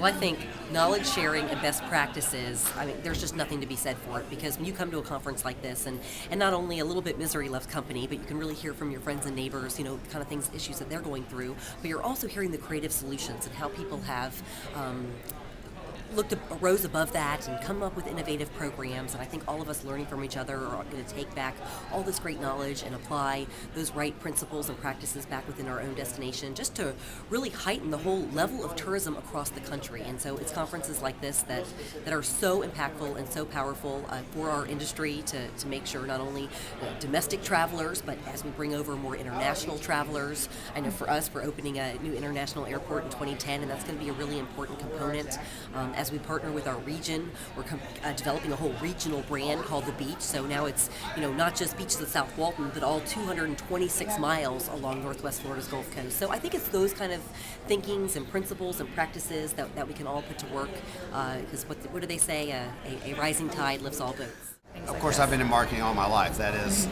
Well, I think knowledge sharing and best practices, I mean, there's just nothing to be said for it because when you come to a conference like this and not only a little bit misery loves company, but you can really hear from your friends and neighbors, the kind of things, issues that they're going through, but you're also hearing the creative solutions and how people have rose above that and come up with innovative programs. And I think all of us learning from each other are going to take back all this great knowledge and apply those right principles and practices back within our own destination, just to really heighten the whole level of tourism across the country. And so it's conferences like this that are so impactful and so powerful for our industry to make sure not only domestic travelers, but as we bring over more international travelers. I know for us, we're opening a new international airport in 2010, and that's going to be a really important component. As we partner with our region, we're developing a whole regional brand called The Beach. So now it's not just beaches of South Walton, but all 226 miles along Northwest Florida's Gulf Coast. So I think it's those kind of thinkings and principles and practices that we can all put to work. Because what do they say? A rising tide lifts all boats. Of course, I've been in marketing all my life. That is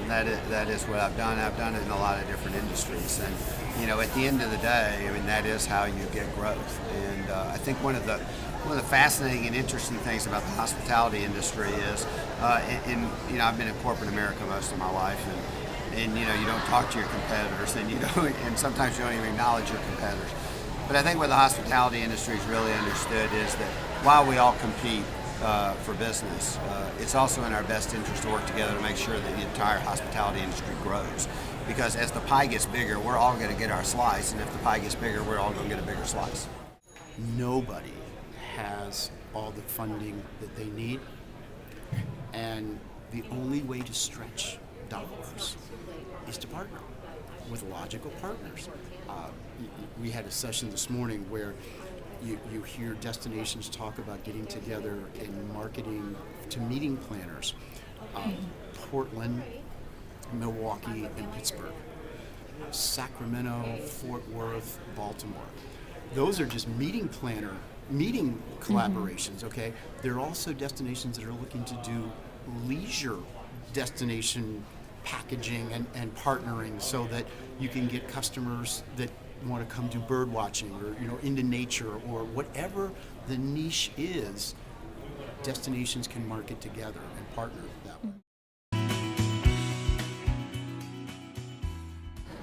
what I've done. I've done it in a lot of different industries, and at the end of the day, I mean, that is how you get growth. And I think one of the fascinating and interesting things about the hospitality industry is, I've been in corporate America most of my life, and you don't talk to your competitors, and sometimes you don't even acknowledge your competitors. But I think what the hospitality industry has really understood is that while we all compete for business, it's also in our best interest to work together to make sure that the entire hospitality industry grows. Because as the pie gets bigger, we're all going to get our slice, and if the pie gets bigger, we're all going to get a bigger slice. Nobody has all the funding that they need, and the only way to stretch dollars is to partner with logical partners. We had a session this morning where you hear destinations talk about getting together and marketing to meeting planners. Portland, Milwaukee, and Pittsburgh. Sacramento, Fort Worth, Baltimore. Those are just meeting collaborations, okay? There are also destinations that are looking to do leisure destination packaging and partnering so that you can get customers that want to come do bird watching or into nature or whatever the niche is. Destinations can market together and partner that way.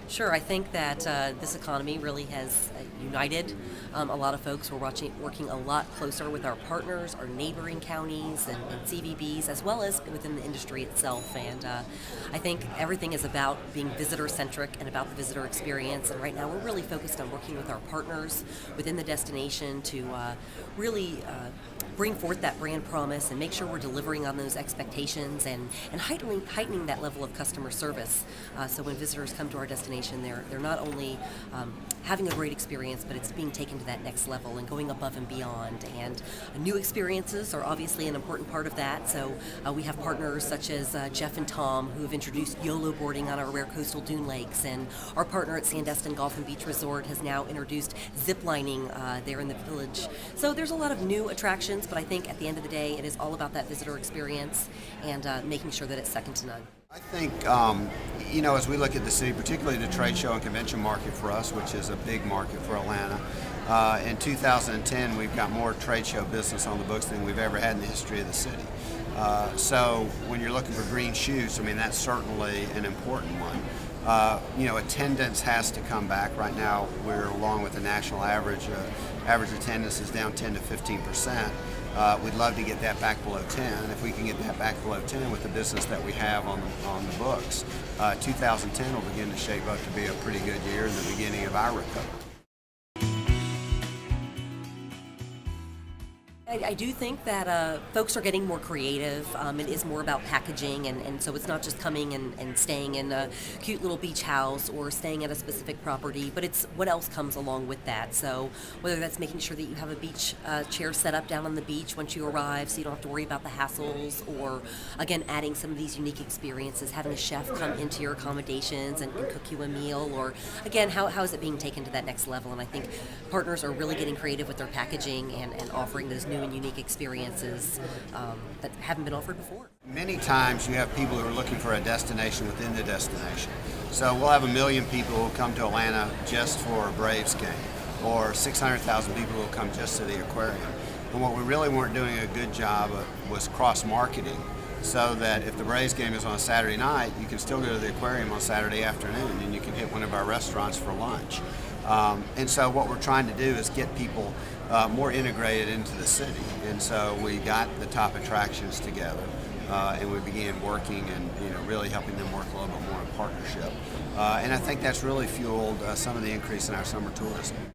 Sure, I think that this economy really has united a lot of folks. We're working a lot closer with our partners, our neighboring counties and CVBs, as well as within the industry itself. And I think everything is about being visitor-centric and about the visitor experience. And right now we're really focused on working with our partners within the destination to really bring forth that brand promise and make sure we're delivering on those expectations and heightening that level of customer service. So when visitors come to our destination, they're not only having a great experience, but it's being taken to that next level and going above and beyond. And new experiences are obviously an important part of that. So we have partners such as Jeff and Tom, who have introduced YOLO boarding on our rare coastal dune lakes, and our partner at Sandestin Golf and Beach Resort has now introduced zip lining there in the village. So there's a lot of new attractions, but I think at the end of the day, it is all about that visitor experience and making sure that it's second to none. I think, as we look at the city, particularly the trade show and convention market for us, which is a big market for Atlanta, in 2010 we've got more trade show business on the books than we've ever had in the history of the city. So when you're looking for green shoots, I mean, that's certainly an important one. Attendance has to come back. Right now, we're along with the national average. Average attendance is down 10 to 15%. We'd love to get that back below 10. If we can get that back below 10 with the business that we have on the books, 2010 will begin to shape up to be a pretty good year in the beginning of our recovery. I do think that folks are getting more creative. It is more about packaging, and so it's not just coming and staying in a cute little beach house or staying at a specific property, but it's what else comes along with that. So whether that's making sure that you have a beach chair set up down on the beach once you arrive so you don't have to worry about the hassles, or again adding some of these unique experiences, having a chef come into your accommodations and cook you a meal, or again how is it being taken to that next level. And I think partners are really getting creative with their packaging and offering those new and unique experiences that haven't been offered before. Many times you have people who are looking for a destination within the destination. So we'll have 1 million people who come to Atlanta just for a Braves game. or 600,000 people who will come just to the aquarium. And what we really weren't doing a good job of was cross-marketing, so that if the Braves game is on a Saturday night, you can still go to the aquarium on Saturday afternoon, and you can hit one of our restaurants for lunch. And so what we're trying to do is get people more integrated into the city. And so we got the top attractions together, and we began working and really helping them work a little bit more in partnership. And I think that's really fueled some of the increase in our summer tourism.